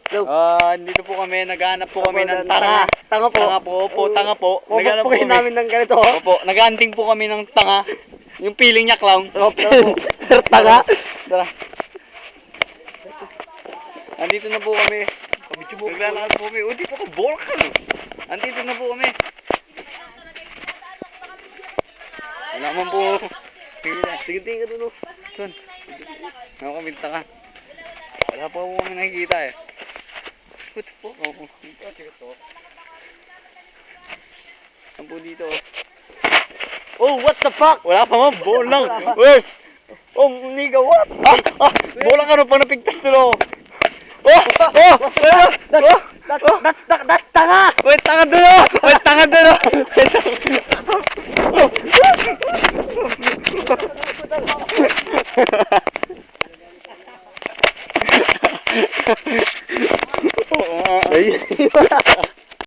Dito po kami, naghahanap po kami ng tanga. Tanga po. Tanga po. Naghahanap po Pupukin kami. namin ng ganito. Opo, nag-hunting po kami ng tanga. Yung piling niya, clown. Tanga. Tara. Andito na po kami. Naglalakad po kami. Dito ko, Volcan. Andito na po kami. Wala man po. Tingin ka doon. Son. Ako kami tanga. Wala pa po kami nakikita eh. Puto po. Saan po dito? Oh, what the fuck? Wala pa man. Ball lang. Where's? Oh, nigga, what? Bola ka rin pag napigtas tulo. That's tanga! Wait, tanga dulo! Wait, tanga dulo! Ay,